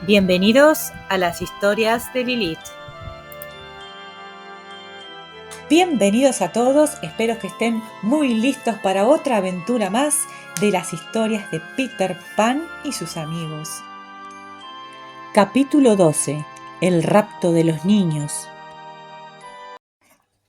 Bienvenidos a las historias de Lilith. Bienvenidos a todos, espero que estén muy listos para otra aventura más de las historias de Peter Pan y sus amigos. Capítulo 12. El rapto de los niños.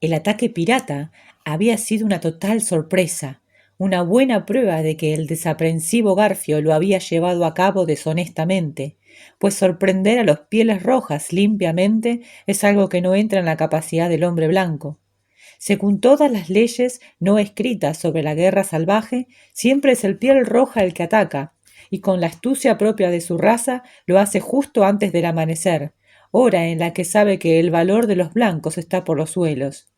El ataque pirata había sido una total sorpresa, una buena prueba de que el desaprensivo Garfio lo había llevado a cabo deshonestamente, pues sorprender a los Pieles Rojas limpiamente es algo que no entra en la capacidad del hombre blanco. Según todas las leyes no escritas sobre la guerra salvaje, siempre es el piel roja el que ataca, y con la astucia propia de su raza lo hace justo antes del amanecer, hora en la que sabe que el valor de los blancos está por los suelos.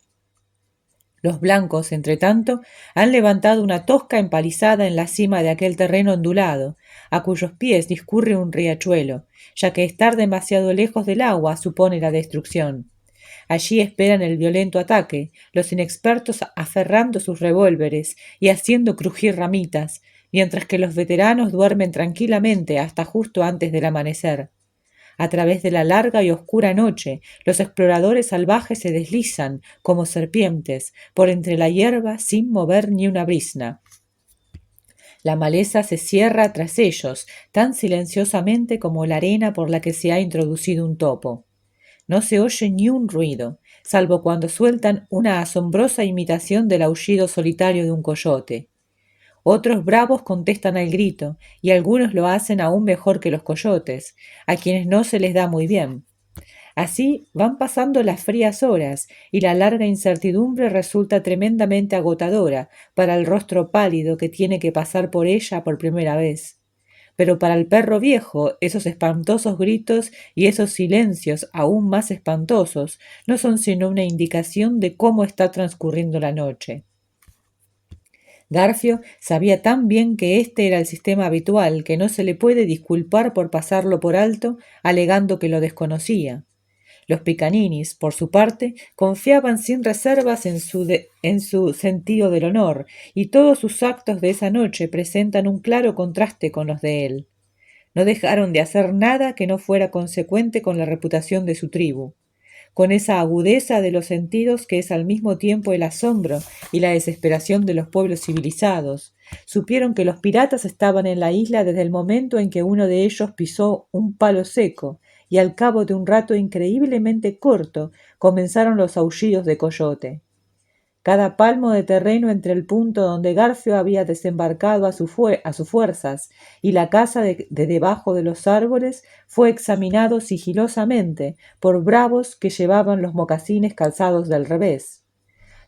Los blancos, entretanto, han levantado una tosca empalizada en la cima de aquel terreno ondulado, a cuyos pies discurre un riachuelo, ya que estar demasiado lejos del agua supone la destrucción. Allí esperan el violento ataque, los inexpertos aferrando sus revólveres y haciendo crujir ramitas, mientras que los veteranos duermen tranquilamente hasta justo antes del amanecer. A través de la larga y oscura noche, los exploradores salvajes se deslizan, como serpientes, por entre la hierba sin mover ni una brizna. La maleza se cierra tras ellos, tan silenciosamente como la arena por la que se ha introducido un topo. No se oye ni un ruido, salvo cuando sueltan una asombrosa imitación del aullido solitario de un coyote. Otros bravos contestan al grito, y algunos lo hacen aún mejor que los coyotes, a quienes no se les da muy bien. Así van pasando las frías horas, y la larga incertidumbre resulta tremendamente agotadora para el rostro pálido que tiene que pasar por ella por primera vez. Pero para el perro viejo, esos espantosos gritos y esos silencios aún más espantosos no son sino una indicación de cómo está transcurriendo la noche. Garfio sabía tan bien que este era el sistema habitual que no se le puede disculpar por pasarlo por alto alegando que lo desconocía. Los Picaninis, por su parte, confiaban sin reservas en su sentido del honor, y todos sus actos de esa noche presentan un claro contraste con los de él. No dejaron de hacer nada que no fuera consecuente con la reputación de su tribu. Con esa agudeza de los sentidos que es al mismo tiempo el asombro y la desesperación de los pueblos civilizados, supieron que los piratas estaban en la isla desde el momento en que uno de ellos pisó un palo seco, y al cabo de un rato increíblemente corto comenzaron los aullidos de coyote. Cada palmo de terreno entre el punto donde Garfio había desembarcado a sus fuerzas y la casa de debajo de los árboles fue examinado sigilosamente por bravos que llevaban los mocasines calzados del revés.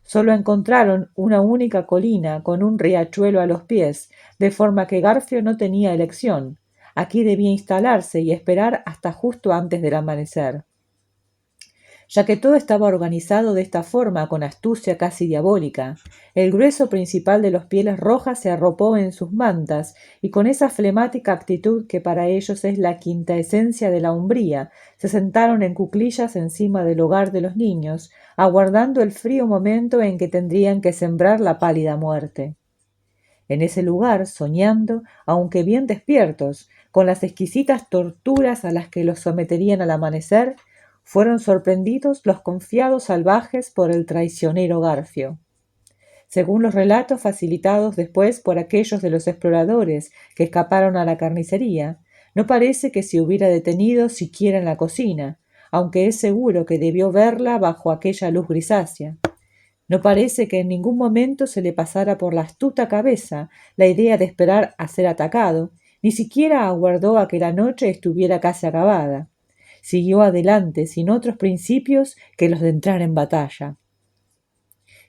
Solo encontraron una única colina con un riachuelo a los pies, de forma que Garfio no tenía elección. Aquí debía instalarse y esperar hasta justo antes del amanecer. Ya que todo estaba organizado de esta forma con astucia casi diabólica, el grueso principal de los Pieles Rojas se arropó en sus mantas y con esa flemática actitud que para ellos es la quinta esencia de la hombría, se sentaron en cuclillas encima del hogar de los niños, aguardando el frío momento en que tendrían que sembrar la pálida muerte. En ese lugar, soñando, aunque bien despiertos, con las exquisitas torturas a las que los someterían al amanecer, fueron sorprendidos los confiados salvajes por el traicionero Garfio. Según los relatos facilitados después por aquellos de los exploradores que escaparon a la carnicería, no parece que se hubiera detenido siquiera en la cocina, aunque es seguro que debió verla bajo aquella luz grisácea. No parece que en ningún momento se le pasara por la astuta cabeza la idea de esperar a ser atacado, ni siquiera aguardó a que la noche estuviera casi acabada. Siguió adelante sin otros principios que los de entrar en batalla.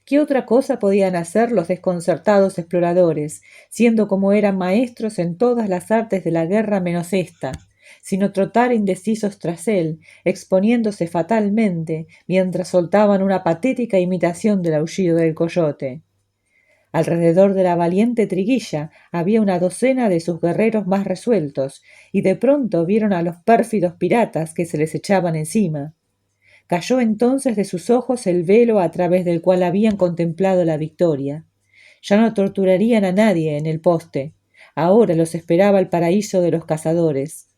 ¿Qué otra cosa podían hacer los desconcertados exploradores, siendo como eran maestros en todas las artes de la guerra menos esta, sino trotar indecisos tras él, exponiéndose fatalmente, mientras soltaban una patética imitación del aullido del coyote? Alrededor de la valiente triguilla había una docena de sus guerreros más resueltos, y de pronto vieron a los pérfidos piratas que se les echaban encima. Cayó entonces de sus ojos el velo a través del cual habían contemplado la victoria. Ya no torturarían a nadie en el poste. Ahora los esperaba el paraíso de los cazadores.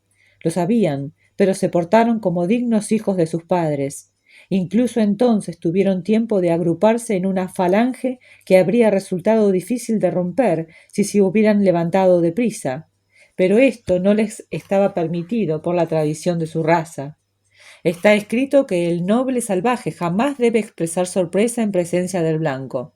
Lo sabían, pero se portaron como dignos hijos de sus padres. Incluso entonces tuvieron tiempo de agruparse en una falange que habría resultado difícil de romper si se hubieran levantado deprisa. Pero esto no les estaba permitido por la tradición de su raza. Está escrito que el noble salvaje jamás debe expresar sorpresa en presencia del blanco.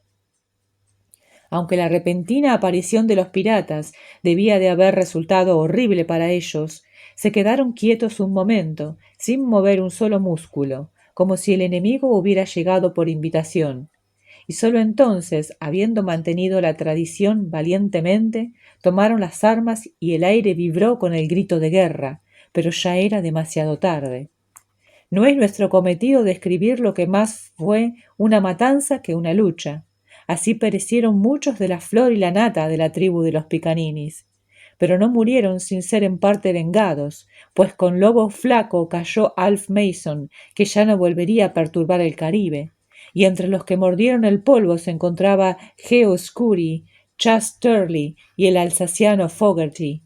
Aunque la repentina aparición de los piratas debía de haber resultado horrible para ellos, se quedaron quietos un momento, sin mover un solo músculo, como si el enemigo hubiera llegado por invitación. Y sólo entonces, habiendo mantenido la tradición valientemente, tomaron las armas y el aire vibró con el grito de guerra, pero ya era demasiado tarde. No es nuestro cometido describir lo que más fue una matanza que una lucha. Así perecieron muchos de la flor y la nata de la tribu de los Picaninis. Pero no murieron sin ser en parte vengados, pues con Lobo Flaco cayó Alf Mason, que ya no volvería a perturbar el Caribe, y entre los que mordieron el polvo se encontraba Geo Scuri, Chas Turley y el alsaciano Fogerty.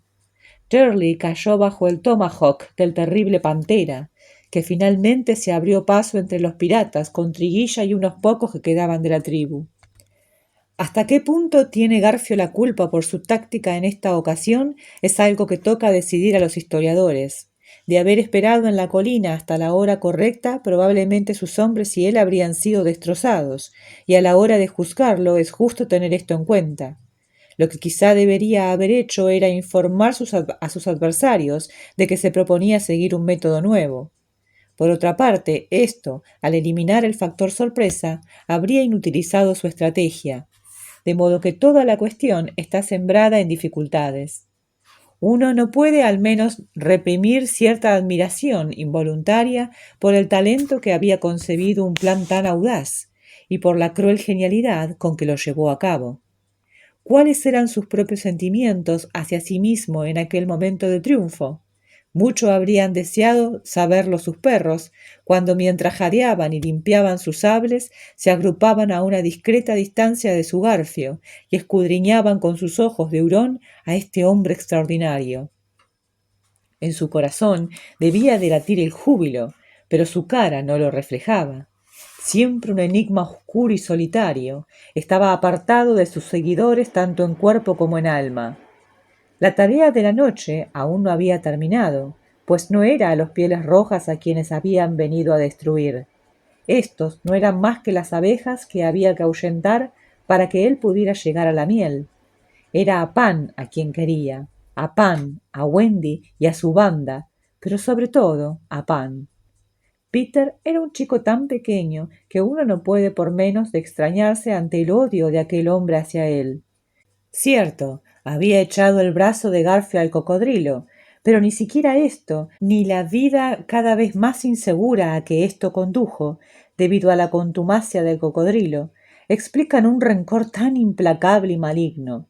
Turley cayó bajo el tomahawk del terrible Pantera, que finalmente se abrió paso entre los piratas con Triguilla y unos pocos que quedaban de la tribu. ¿Hasta qué punto tiene Garfio la culpa por su táctica en esta ocasión? Es algo que toca decidir a los historiadores. De haber esperado en la colina hasta la hora correcta, probablemente sus hombres y él habrían sido destrozados, y a la hora de juzgarlo es justo tener esto en cuenta. Lo que quizá debería haber hecho era informar a sus adversarios de que se proponía seguir un método nuevo. Por otra parte, esto, al eliminar el factor sorpresa, habría inutilizado su estrategia, de modo que toda la cuestión está sembrada en dificultades. Uno no puede al menos reprimir cierta admiración involuntaria por el talento que había concebido un plan tan audaz y por la cruel genialidad con que lo llevó a cabo. ¿Cuáles eran sus propios sentimientos hacia sí mismo en aquel momento de triunfo? Mucho habrían deseado saberlo sus perros, cuando mientras jadeaban y limpiaban sus sables, se agrupaban a una discreta distancia de su garfio y escudriñaban con sus ojos de hurón a este hombre extraordinario. En su corazón debía de latir el júbilo, pero su cara no lo reflejaba. Siempre un enigma oscuro y solitario, estaba apartado de sus seguidores tanto en cuerpo como en alma. La tarea de la noche aún no había terminado, pues no era a los Pieles Rojas a quienes habían venido a destruir. Estos no eran más que las abejas que había que ahuyentar para que él pudiera llegar a la miel. Era a Pan a quien quería, a Pan, a Wendy y a su banda, pero sobre todo a Pan. Peter era un chico tan pequeño que uno no puede por menos de extrañarse ante el odio de aquel hombre hacia él. Cierto, había echado el brazo de Garfio al cocodrilo, pero ni siquiera esto, ni la vida cada vez más insegura a que esto condujo, debido a la contumacia del cocodrilo, explican un rencor tan implacable y maligno.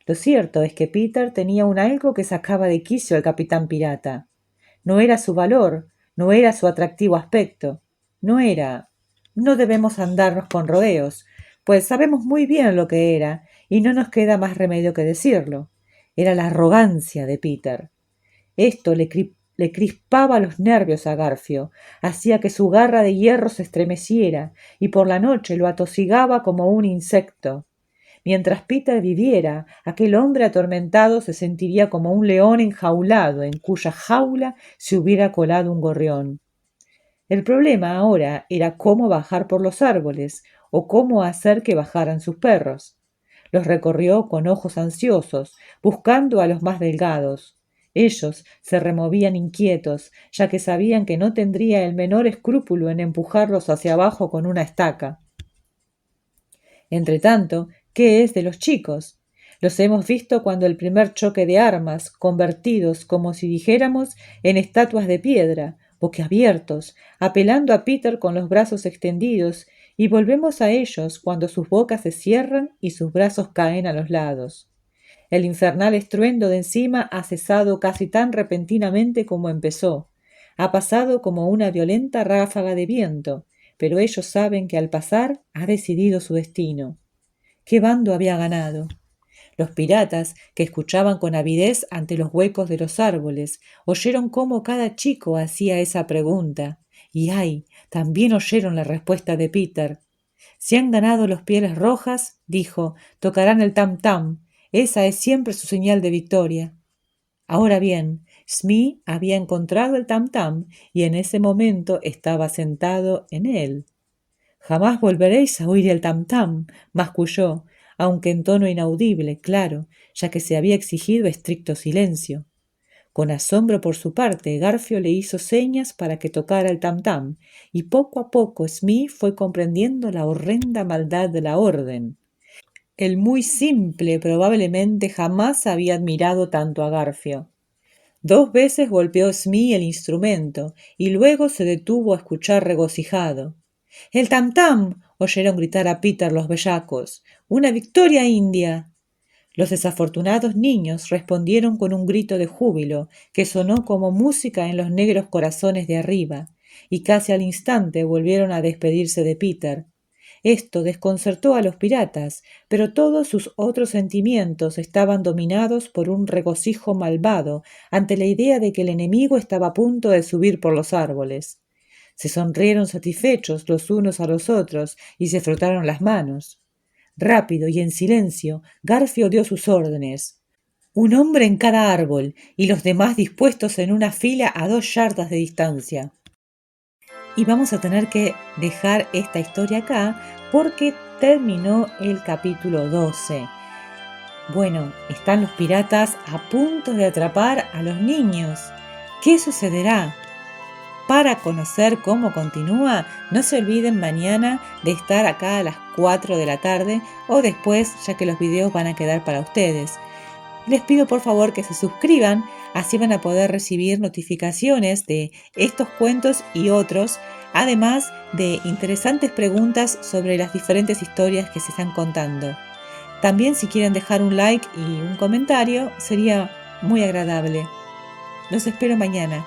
Lo cierto es que Peter tenía un algo que sacaba de quicio al capitán pirata. No era su valor, no era su atractivo aspecto, no debemos andarnos con rodeos, pues sabemos muy bien lo que era, y no nos queda más remedio que decirlo. Era la arrogancia de Peter. Esto le crispaba los nervios a Garfio, hacía que su garra de hierro se estremeciera, y por la noche lo atosigaba como un insecto. Mientras Peter viviera, aquel hombre atormentado se sentiría como un león enjaulado en cuya jaula se hubiera colado un gorrión. El problema ahora era cómo bajar por los árboles o cómo hacer que bajaran sus perros. Los recorrió con ojos ansiosos, buscando a los más delgados. Ellos se removían inquietos, ya que sabían que no tendría el menor escrúpulo en empujarlos hacia abajo con una estaca. Entretanto, ¿qué es de los chicos? Los hemos visto cuando el primer choque de armas, convertidos, como si dijéramos, en estatuas de piedra, boquiabiertos, apelando a Peter con los brazos extendidos, y volvemos a ellos cuando sus bocas se cierran y sus brazos caen a los lados. El infernal estruendo de encima ha cesado casi tan repentinamente como empezó. Ha pasado como una violenta ráfaga de viento, pero ellos saben que al pasar ha decidido su destino. ¿Qué bando había ganado? Los piratas, que escuchaban con avidez ante los huecos de los árboles, oyeron cómo cada chico hacía esa pregunta. Y ¡ay! También oyeron la respuesta de Peter. Si han ganado los Pieles Rojas, dijo, tocarán el tam-tam. Esa es siempre su señal de victoria. Ahora bien, Smee había encontrado el tam-tam y en ese momento estaba sentado en él. Jamás volveréis a oír el tam-tam, masculló, aunque en tono inaudible, claro, ya que se había exigido estricto silencio. Con asombro por su parte, Garfio le hizo señas para que tocara el tam-tam, y poco a poco Smee fue comprendiendo la horrenda maldad de la orden. El muy simple probablemente jamás había admirado tanto a Garfio. 2 veces golpeó Smee el instrumento, y luego se detuvo a escuchar regocijado. ¡El tam-tam! Oyeron gritar a Peter los bellacos. ¡Una victoria india! Los desafortunados niños respondieron con un grito de júbilo que sonó como música en los negros corazones de arriba, y casi al instante volvieron a despedirse de Peter. Esto desconcertó a los piratas, pero todos sus otros sentimientos estaban dominados por un regocijo malvado ante la idea de que el enemigo estaba a punto de subir por los árboles. Se sonrieron satisfechos los unos a los otros y se frotaron las manos. Rápido y en silencio, Garfio dio sus órdenes. 1 hombre en cada árbol y los demás dispuestos en una fila a 2 yardas de distancia. Y vamos a tener que dejar esta historia acá porque terminó el capítulo 12. Bueno, están los piratas a punto de atrapar a los niños. ¿Qué sucederá? Para conocer cómo continúa, no se olviden mañana de estar acá a las 4 de la tarde o después, ya que los videos van a quedar para ustedes. Les pido por favor que se suscriban, así van a poder recibir notificaciones de estos cuentos y otros, además de interesantes preguntas sobre las diferentes historias que se están contando. También si quieren dejar un like y un comentario, sería muy agradable. Los espero mañana.